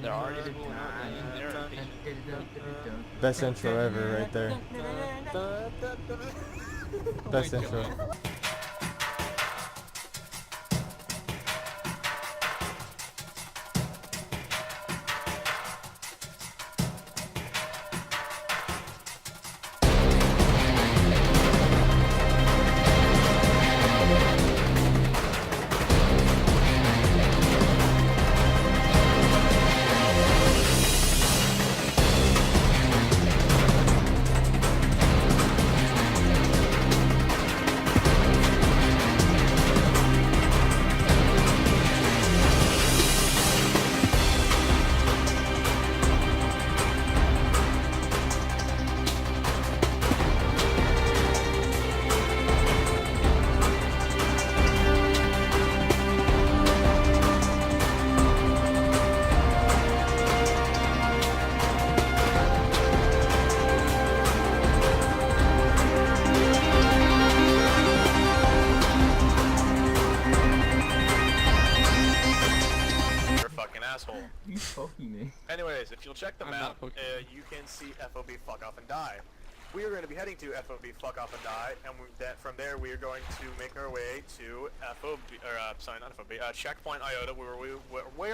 They're already spooling out, man. They're impatient. Best intro ever, right there. Best intro. Asshole. You poking me. Anyways, if you'll check the map, you can see FOB Fuck Off and Die. We are going to be heading to FOB Fuck Off and Die, and from there we are going to make our way to Checkpoint Iota, where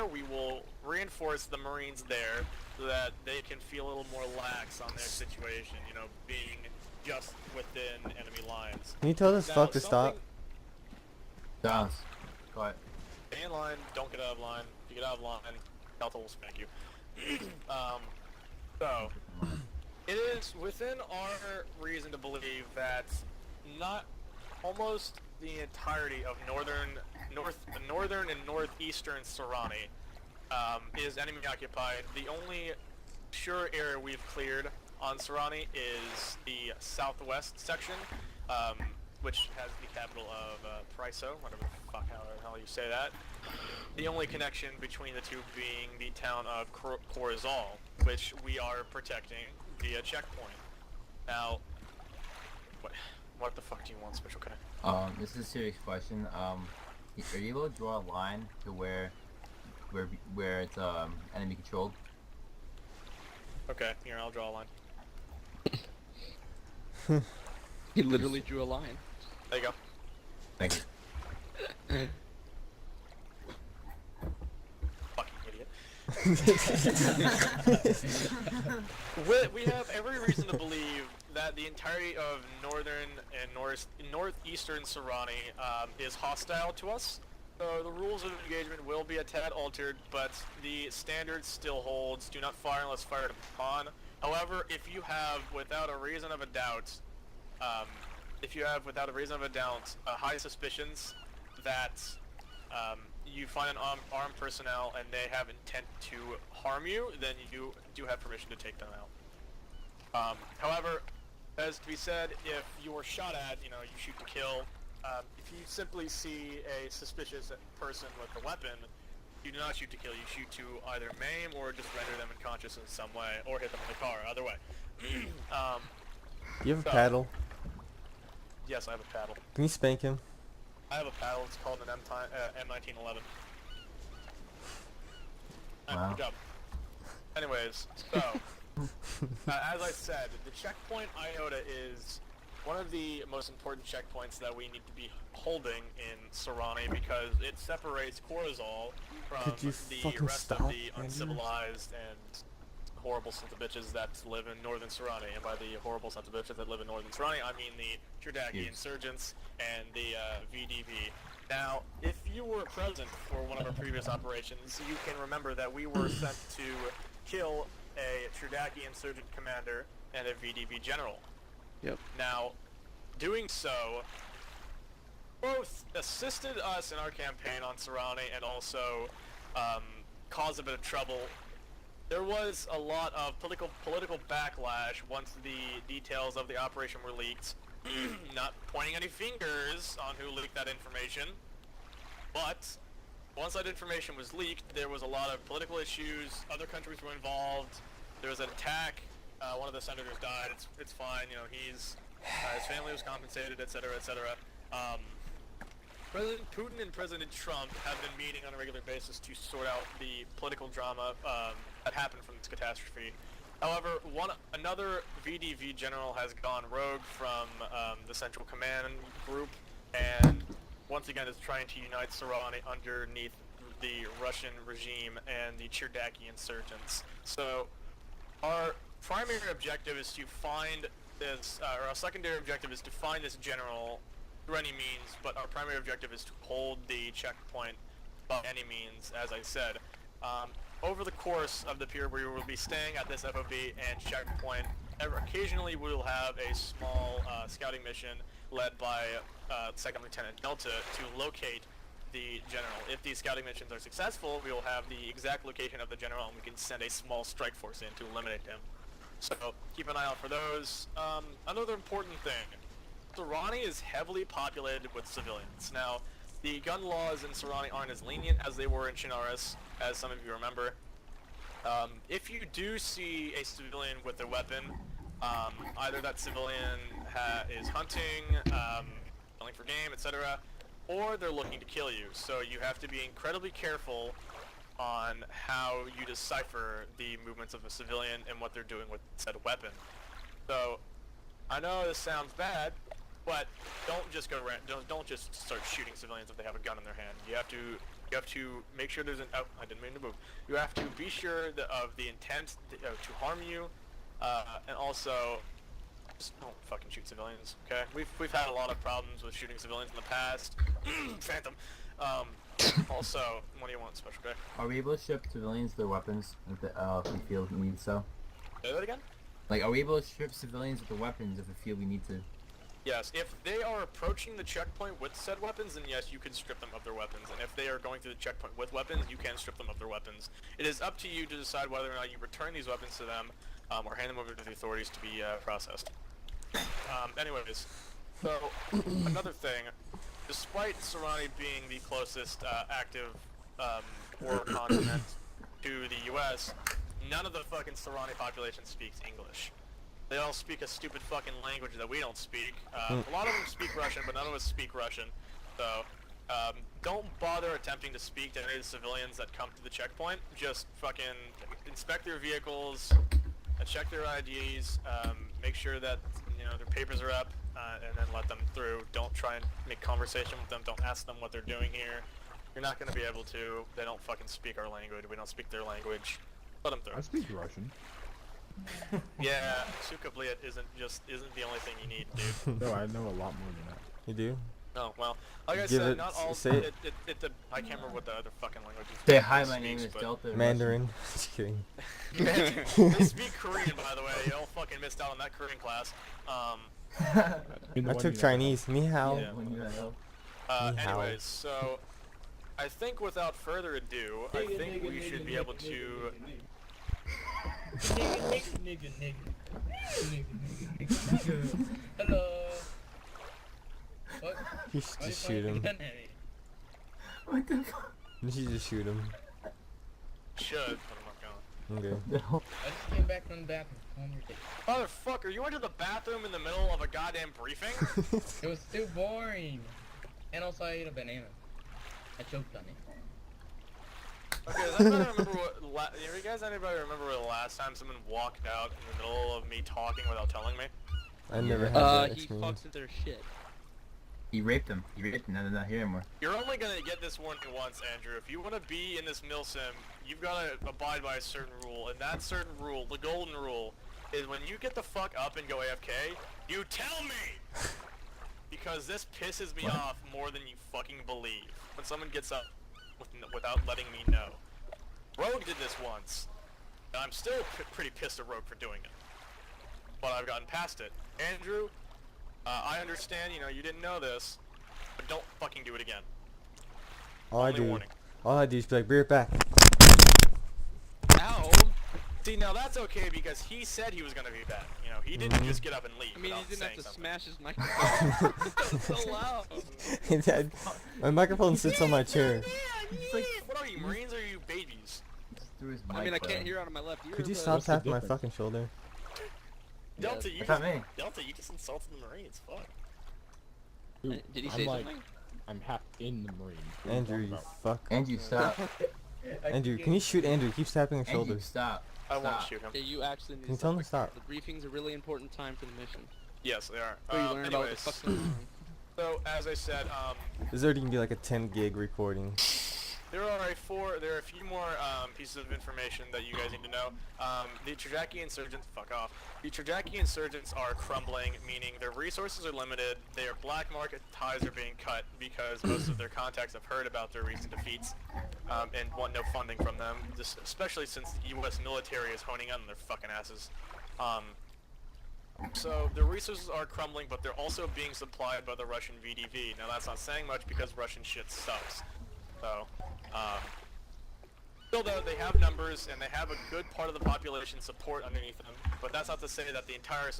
we will reinforce the Marines there so that they can feel a little more lax on their situation, you know, being just within enemy lines. Can you tell this fuck to stop? Dance. Quiet. Stay in line, don't get out of line. If you get out of line, Delta will spank you. So, it is within our reason to believe that almost the entirety of northern and northeastern Sorani is enemy occupied. The only sure area we've cleared on Sorani is the southwest section, which has the capital of Pryso, whatever the fuck how the hell you say that. The only connection between the two being the town of Corazal, which we are protecting via checkpoint. Now, what the fuck do you want, Special K? This is a serious question. Are you able to draw a line to where it's enemy controlled? Okay, here, I'll draw a line. He literally drew a line. There you go. Thank you. Fucking idiot. We have every reason to believe that the entirety of northern and northeastern Sorani is hostile to us. So the rules of engagement will be a tad altered, but the standard still holds. Do not fire unless fired upon. However, if you have, without a reason of a doubt, high suspicions that you find an armed personnel and they have intent to harm you, then you do have permission to take them out. However, as to be said, if you are shot at, you know, you shoot to kill. If you simply see a suspicious person with a weapon, you do not shoot to kill, you shoot to either maim or just render them unconscious in some way, or hit them in the car, either way. Do you have a paddle? Yes, I have a paddle. Can you spank him? I have a paddle, it's called an M1911. Wow. Good job. Anyways, so, as I said, the checkpoint Iota is one of the most important checkpoints that we need to be holding in Sorani because it separates Corazal from the rest of the uncivilized and horrible sons of bitches that live in northern Sorani. And by the horrible sons of bitches that live in northern Sorani, I mean the Turdaki insurgents and the VDV. Now, if you were present for one of our previous operations, you can remember that we were sent to kill a Turdaki insurgent commander and a VDV general. Yep. Now, doing so both assisted us in our campaign on Sorani and also caused a bit of trouble. There was a lot of political backlash once the details of the operation were leaked. Not pointing any fingers on who leaked that information, but once that information was leaked, there was a lot of political issues. Other countries were involved. There was an attack. One of the senators died. It's fine. You know, his family was compensated, etc., etc. President Putin and President Trump have been meeting on a regular basis to sort out the political drama that happened from this catastrophe. However, another VDV general has gone rogue from the Central Command group, and once again is trying to unite Sarani underneath the Russian regime and the Chirdaki insurgents. So, our primary objective is to find this, or our secondary objective is to find this general through any means, but our primary objective is to hold the checkpoint by any means, as I said. Over the course of the period where we will be staying at this FOB and checkpoint, occasionally we will have a small scouting mission led by Second Lieutenant Delta to locate the general. If these scouting missions are successful, we will have the exact location of the general and we can send a small strike force in to eliminate him. So keep an eye out for those. Another important thing, Sarani is heavily populated with civilians. Now, the gun laws in Sarani aren't as lenient as they were in Chinaris, as some of you remember. If you do see a civilian with a weapon, either that civilian is hunting, killing for game, etc., or they're looking to kill you. So you have to be incredibly careful on how you decipher the movements of a civilian and what they're doing with said weapon. So, I know this sounds bad, but don't just go around, don't just start shooting civilians if they have a gun in their hand. You have to make sure there's an, oh, I didn't mean to move. You have to be sure of the intent to harm you, and also, just don't fucking shoot civilians, okay? We've had a lot of problems with shooting civilians in the past. Phantom. Also, what do you want, Special Guy? Are we able to ship civilians their weapons if the field needs so? Say that again? Like, are we able to strip civilians with the weapons if the field we need to? Yes, if they are approaching the checkpoint with said weapons, then yes, you can strip them of their weapons. And if they are going through the checkpoint with weapons, you can strip them of their weapons. It is up to you to decide whether or not you return these weapons to them, or hand them over to the authorities to be processed. Anyways, so, another thing, despite Sarani being the closest active war continent to the US, none of the fucking Sarani population speaks English. They all speak a stupid fucking language that we don't speak. A lot of them speak Russian, but none of us speak Russian. So, don't bother attempting to speak to any of the civilians that come to the checkpoint. Just fucking inspect their vehicles, check their IDs, make sure that, you know, their papers are up, and then let them through. Don't try and make conversation with them. Don't ask them what they're doing here. You're not going to be able to. They don't fucking speak our language. We don't speak their language. Let them through. I speak Russian. Yeah, Sukabliet isn't the only thing you need, dude. No, I know a lot more than that. You do? Oh, well, like I Give said, it- not all, say it. I can't remember what the other fucking language is. Say hi, my speaks, name is but- Delta. Mandarin. Just kidding. They speak Korean, by the way. You all fucking missed out on that Korean class. I took Chinese. Ni hao. Yeah. Ni hao. Anyways, so I think without further ado, I think we should be able to. Nigga. Hello. What? You should just shoot him. What the fuck? You should just shoot him. Should, but I'm not going. Okay. No. I just came back from the bathroom. Calm your dick. Motherfucker, you went to the bathroom in the middle of a goddamn briefing? It was too boring. And also I ate a banana. I choked on it. Okay, does anybody remember what? You guys anybody remember the last time someone walked out in the middle of me talking without telling me? I never had that He experience. fucks with their shit. He raped him. Now they're not here anymore. You're only gonna get this warning once, Andrew. If you want to be in this mil sim, you've gotta abide by a certain rule, and that certain rule, the golden rule, is when you get the fuck up and go AFK, you tell me! Because this pisses me off more than you fucking believe. When someone gets up without letting me know. Rogue did this once. And I'm still pretty pissed at Rogue for doing it. But I've gotten past it. Andrew, I understand, you know, you didn't know this, but don't fucking do it again. All I Only do, warning. all I do is be like, be right back. Ow! See, now that's okay because he said he was gonna be back. You know, he didn't just get up and leave. I mean, without he didn't have saying to something. smash his microphone. That was so loud. My microphone sits on my chair. What are you, Marines or are you babies? Through his I mean, I mic, can't bro. hear out of my left ear. Could you but- stop What's the tapping my difference? fucking shoulder? Delta, you That's just, not me. Delta, you just insulted the Marines. Fuck. Dude, Did he I'm say like, something? I'm half in the Marines. What are Andrew, talking you about? fuck. Andrew, stop. Andrew, can you shoot Andrew? Keep tapping his Andrew, shoulders. stop. I won't Stop. shoot him. Okay, you actually need Can you to tell him to stop? The briefing's a really important time for the mission. Yes, they are. Where you learn about what the Anyways, fuck's going on. so as I said, This is already gonna be like a 10 gig recording. there are a few more pieces of information that you guys need to know. The Trajaki insurgents, fuck off. The Trajaki insurgents are crumbling, meaning their resources are limited. Their black market ties are being cut because most of their contacts have heard about their recent defeats and want no funding from them. Especially since the U.S. military is honing on their fucking asses. So their resources are crumbling, but they're also being supplied by the Russian VDV. Now that's not saying much because Russian shit sucks. So, still though, they have numbers and they have a good part of the population support underneath them. But that's not to say that the entire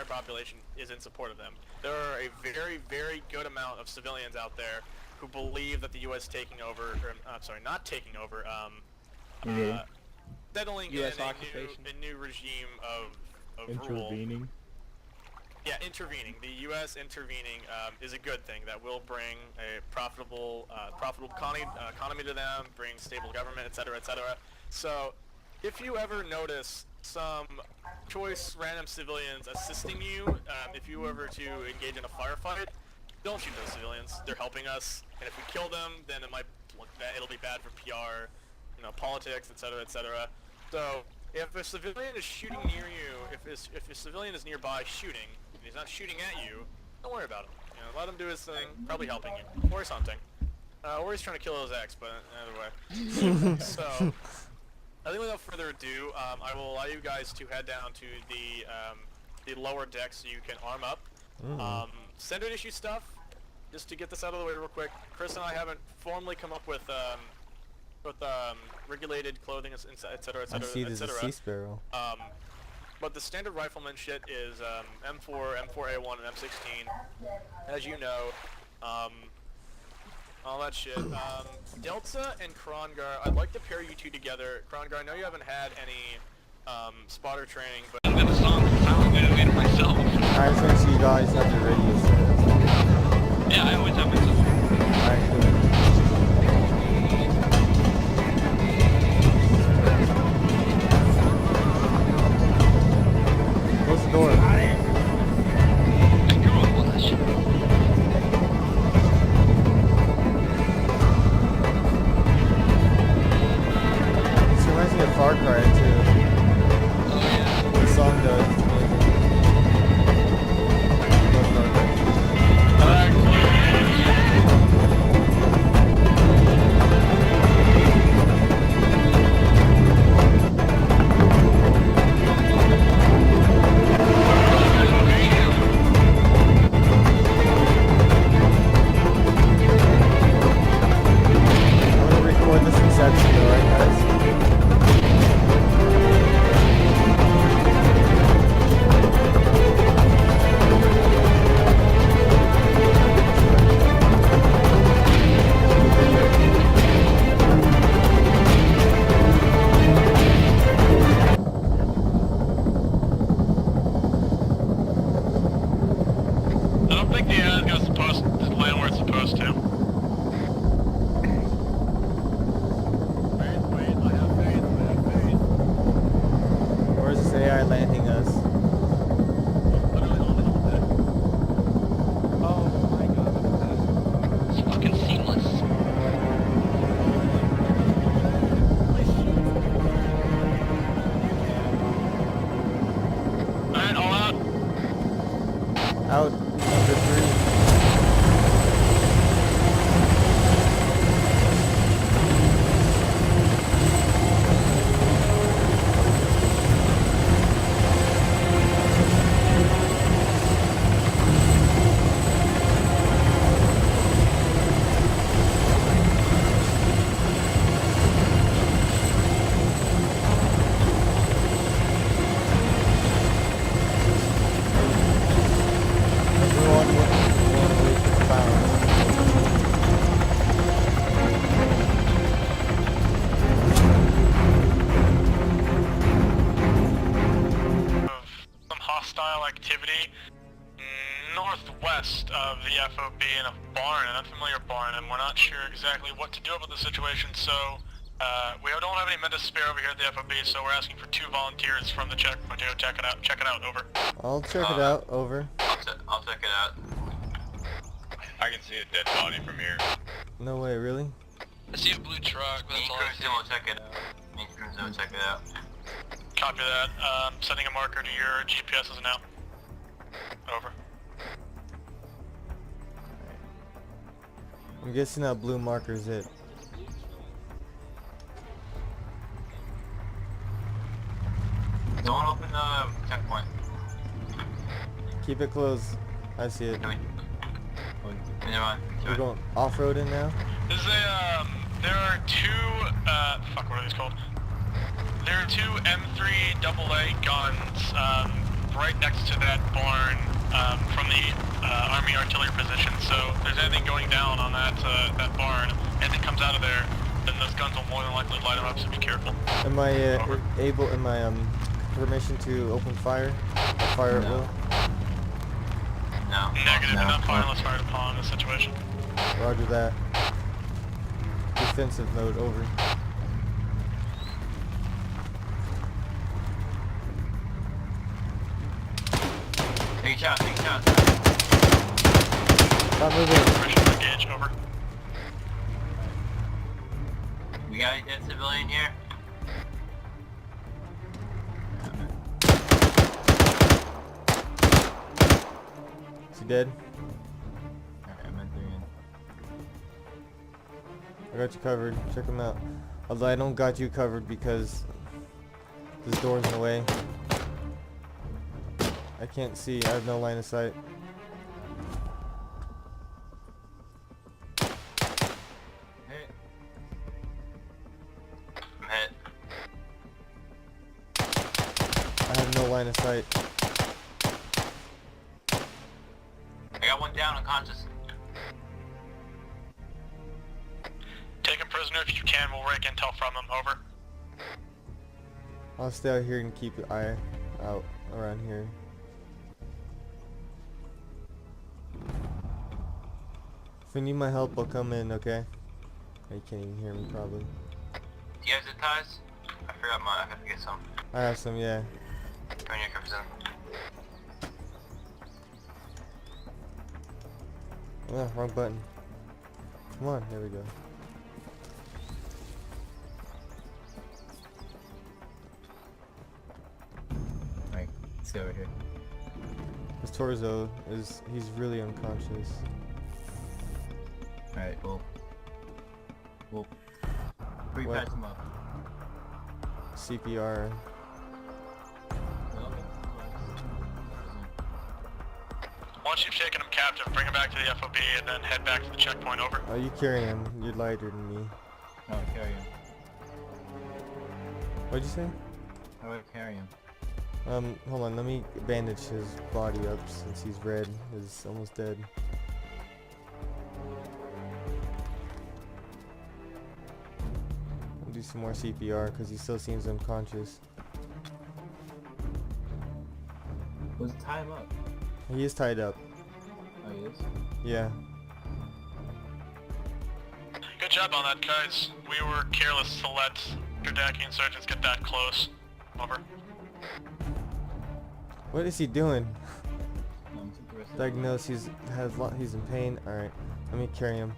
population is in support of them. There are a very, very good amount of civilians out there who believe that the U.S. is taking over, or, I'm sorry, not taking over, settling in US occupation. a new regime of rule. Intervening. Yeah, intervening. The U.S. intervening is a good thing that will bring a profitable economy to them, bring stable government, etc., etc. So, if you ever notice some choice random civilians assisting you, if you ever to engage in a firefight, don't shoot those civilians. They're helping us, and if we kill them, then it might look bad. It'll be bad for PR, politics, etc., etc. So, if a civilian is shooting near you, if a civilian is nearby shooting, and he's not shooting at you, don't worry about him. Let him do his thing, probably helping you, or he's hunting. Or he's trying to kill his ex, but either way. So, I think without further ado, I will allow you guys to head down to the lower deck so you can arm up. Standard issue stuff, just to get this out of the way real quick. Chris and I haven't formally come up with regulated clothing, etc., etc., I see there's a sea sparrow. But the standard rifleman shit is M4, M4A1, and M16, as you know. All that shit. Delta and Krongar, I'd like to pair you two together. Krongar, I know you haven't had any spotter training, but I'm gonna song I'm gonna lead myself. I just want to see you guys have your radio set. Yeah, I always have myself. Alright, good. Close the door. This reminds me of Far Cry too. Oh yeah. The song does. It's amazing. Love Far Cry. I'm gonna record this inception though, right guys? I don't think the AI is supposed to play where it's supposed to. Wait, I have faith. Where's this AI landing us? Literally on the helmet. Oh my god. It's fucking seamless. Alright, all out. Out. Number 3. Everyone with found. Some hostile activity. northwest of the FOB in a barn, an unfamiliar barn, and we're not sure exactly what to do about the situation, so we don't have any men to spare over here at the FOB, so we're asking for 2 volunteers from the checkpoint to go check it out. Check it out, over. I'll check it out. Over. I'll check it out. I can see a dead body from here. No way, really? I see a blue truck, Me that's and all I see. Crimson will check it out. Me and Crimson will check it out. Copy that. Sending a marker to your GPS as now. Over. I'm guessing that blue marker's it. Don't open the checkpoint. Keep it closed. I see it. Can we? Never mind. We're going off-roading now. This is a, there are 2, fuck, what are these called? There are 2 M3 AA guns, right next to that barn, from the, Army artillery position, so if there's anything going down on that, that barn, anything comes out of there, then those guns will more than likely light them up, so be careful. Am I permission to open fire? Or fire at will? No. Negative, No. enough fire unless fired upon in this situation. Roger that. Defensive mode, over. Take a shot, take a shot. Stop moving. Permission to engage, over. We got a dead civilian here. Is he dead? Alright, I'm entering in. I got you covered. Check him out. Although I don't got you covered because this door's in the way. I can't see. I have no line of sight. Hit. I'm hit. I have no line of sight. I got one down, unconscious. Take him prisoner if you can, we'll rake intel from him, over. I'll stay out here and keep an eye out around here. If you need my help, I'll come in, okay? You can't even hear me, probably. Do you have zip ties? I forgot mine, I have to get some. I have some, yeah. Turn your Crimson. Oh, wrong button. Come on, there we go. Alright, let's go over here. This Torzo he's really unconscious. Alright, we'll What? patch him up. CPR. Once you've taken him captive, bring him back to the FOB and then head back to the checkpoint, over. Oh, you carrying him. You're lighter than me. How do I carry him? What'd you say? How do I carry him? Hold on. Let me bandage his body up since he's red. He's almost dead. I'll do some more CPR because he still seems unconscious. Let's tie him up. He is tied up. Oh, he is? Yeah. Good job on that, guys. We were careless to let Gerdaki insurgents get that close. Over. What is he doing? Take the rest of Diagnosed. He's in pain. All right. Let me carry him.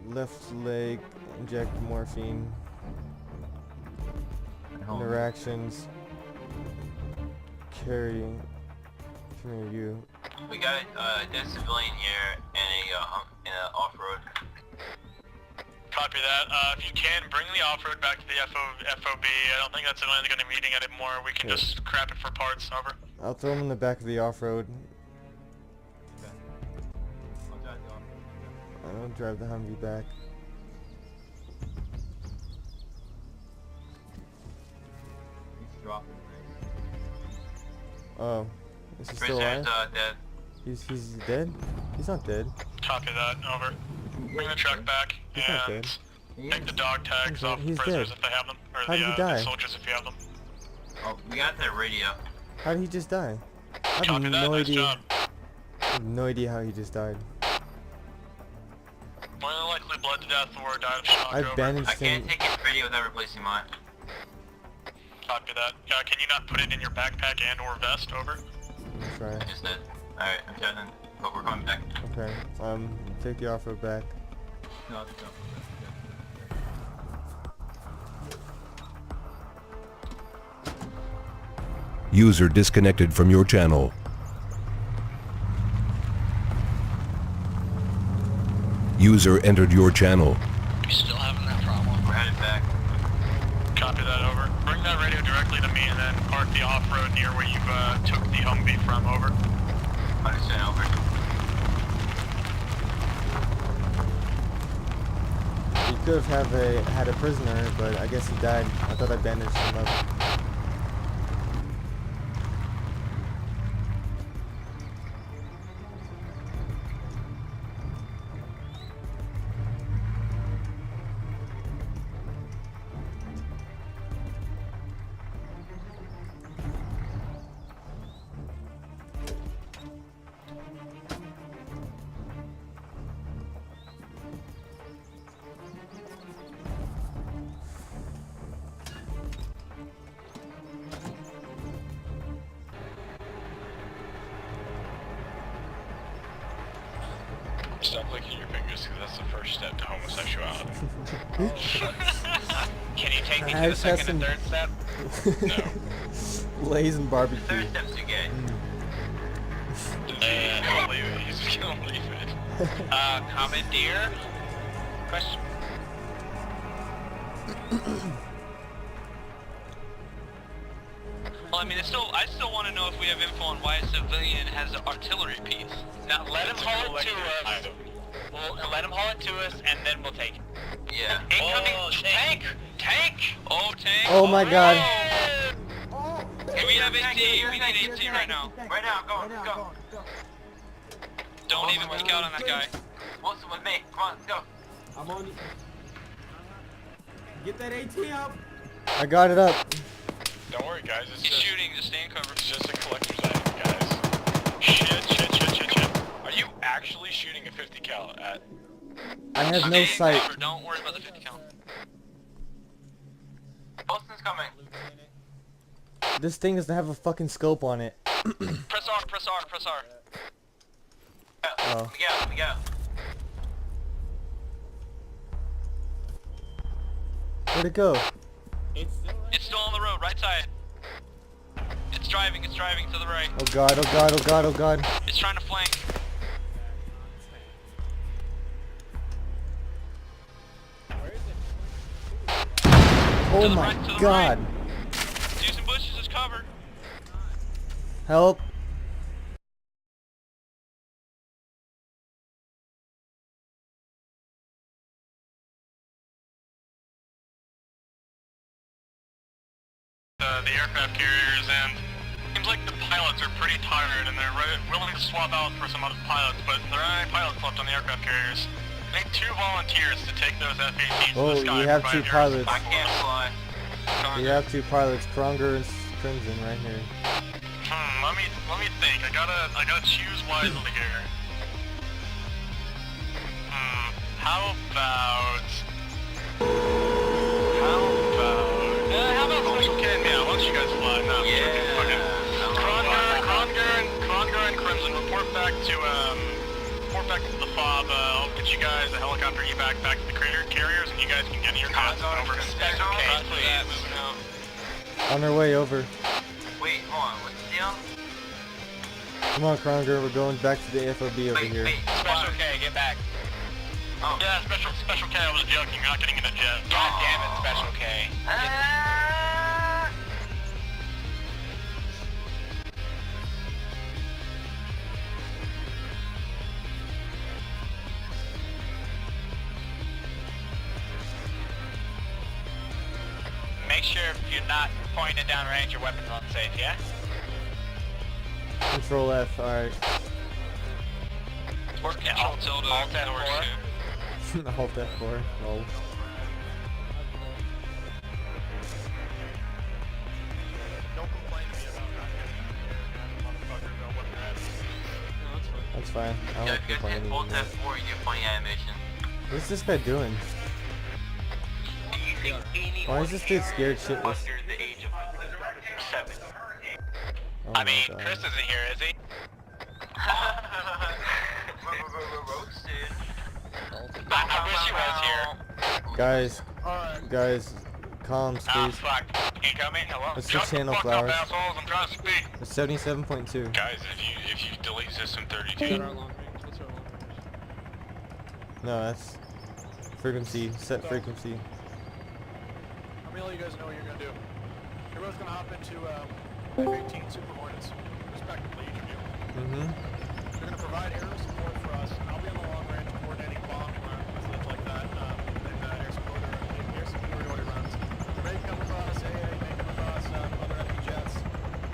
Left leg. Inject morphine. Interactions. Carry. Come here, you. We got a dead civilian here and a off-road. Copy that. If you can, bring the off-road back to the FOB. I don't think that's an going to be meeting anymore. We can Okay. just crap it for parts. Over. I'll throw him in the back of the off-road. Okay. I'll drive the off-road. I'll drive the Humvee back. He's dropping Oh, is he still Prisoner's alive? dead. He's dead? He's not dead. Copy that. Over. Bring the truck back He's not and dead. take the dog tags off He's prisoners dead. if they have them, or How did he the die? soldiers if you have them. Oh, we got that radio. How did he just die? I have Copy that. no Nice idea. job. I have no idea how he just died. More than likely bled to death or died of shock. I bandaged I him. can't take his radio without replacing mine. Copy that. Can you not put it in your backpack and or vest? Over. I'll try. I just did. Alright, I'm shutting. But we're coming back. Okay. Take the off-road back. No. User disconnected from your channel. User entered your channel. You still having that problem? We're headed back. Copy that, over. Bring that radio directly to me and then park the off-road near where you took the Humvee from, over. Understand, over. He could have had a prisoner, but I guess he died. I thought I bandaged him up. Stop licking your fingers, because that's the first step to homosexuality. Can you take me to I the second and have third step? No. Lays and barbecue. Third step's too gay. Don't leave it. He's just gonna leave it. Commandeer? Question. Well, I mean, I still want to know if we have info on why a civilian has an artillery piece. Now let him haul it to us. We'll let him haul it to us, and then we'll take it. Yeah. Incoming Oh, tank! Tank! Oh, tank! Oh my god. Hey, we have AT. We need AT right now. Right now, go, go. Don't even peek out on that guy. Wilson with me. Come on, let's go. I'm on. Get that AT up. I got it up. Don't worry, guys. It's He's just, shooting. Just stay in cover. it's just a collector's item, guys. Shit. Are you actually shooting a 50 cal at? I have no Stay in sight. cover. Don't worry about the 50 count. Wilson's coming. This thing doesn't have a fucking scope on it. Press R. Press R. Press R. Oh. We go. Where'd it go? It's still on the road. Right side. It's driving. It's driving to the right. Oh god, oh god, oh god, oh god. It's trying to flank. Oh To the my right, to the god. Do some bushes as cover. Help. The aircraft carriers, and seems like the pilots are pretty tired and they're willing to swap out for some other pilots, but there aren't any pilots left on the aircraft carriers. I need 2 volunteers to take those F-18s to Oh, the sky. you have provide 2 pilots. I can't fly. You have 2 pilots, Kronger and Crimson right here. Let me think. I gotta choose wisely here. How about Special K and Meow? Why don't you guys fly? No, Yeah. okay. Kronger and Crimson report back to the FOB. I'll get you guys a helicopter evac back to the carriers, and you guys can get in your cars over. Special K, please. Moving out. On our way over. Wait, hold on. What's the deal? Come on, Kronger, we're going back to the FOB over here. Special K, get back. Oh. Yeah, Special K, I was joking. You're not getting in a jet. God damn it, Special K. Make sure if you're not pointing it down range, your weapon's unsafe, yeah? Control F, alright. Or control tilde. Alt that works F4. too. Alt F4. Lol. Don't complain to me about not getting in a jet, motherfucker, about what you're at. That's It's fine. I Yeah, don't if you click on hit any Alt anymore. F4, you get funny animation. What's this guy doing? Do you think anyone Why is this dude scared shitless? under the age of 7? Oh I my mean, God. Chris isn't here, is he? Roasted. I wish he was here. Guys, Alright. guys, calm, Ah, please. fuck. Incoming, hello? It's the Shut channel, fuck Flowers. up, assholes, I'm trying to speak. It's 77.2. Guys, if you delete system 32... What's our long range? What's our long range? No, that's frequency. Set frequency. How many of you guys know what you're gonna do? Everyone's gonna hop into F-18 Super Hornets, respectively, each of you. Mm-hmm. They're gonna provide aerial support for us. I'll be on the long range coordinating bomb runs and stuff like that, and air superiority runs. They may come across AA, may come across other enemy jets.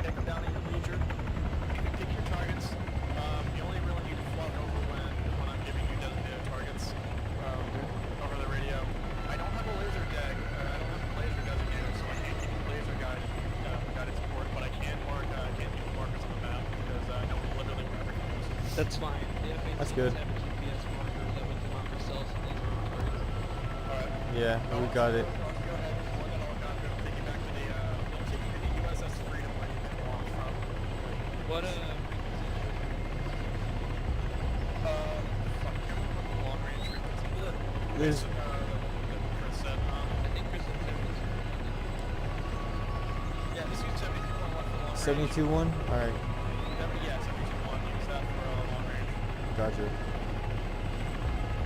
Take them down at your leisure. You can pick your targets. You only really need to float over when I'm giving you designated targets over the radio. I don't have a laser deck. I don't have a laser designator, so I can't give you laser guided support. But I can give you markers on the map because I know literally where everything is. That's fine. The F-18s That's good. have a GPS marker that we can mark ourselves and laser on targets. Alright. Yeah, we got it. Go ahead. We're gonna look on. It'll take you back to the. It'll take you to the USS Freedom where you can walk from. What Fuck. I can't remember what the long range frequency is. There's Chris said. I think Chris and Tim was Yeah, just use 72.1 for long 72.1? range. Alright, Yeah, 72.1. Use that for long range. gotcha.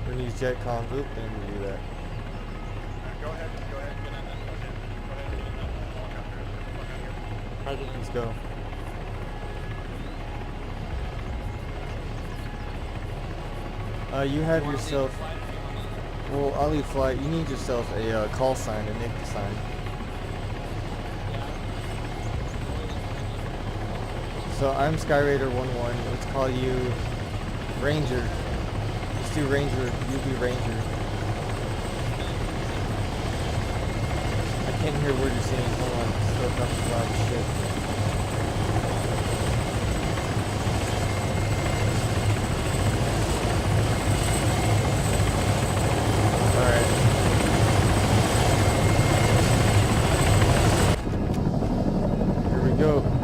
We're gonna use JetCom. Oop, didn't do that. Go ahead. Get in that. Go ahead and get in that helicopter. Fuck out of here. Let's go. You have yourself. Well, I'll leave flight. You need yourself a call sign, a NIC sign. So I'm Skyraider 11. Let's call you Ranger. Let's do Ranger. You be Ranger. I can't hear what you're saying. Hold on. Still got loud shit. Alright. Here we go.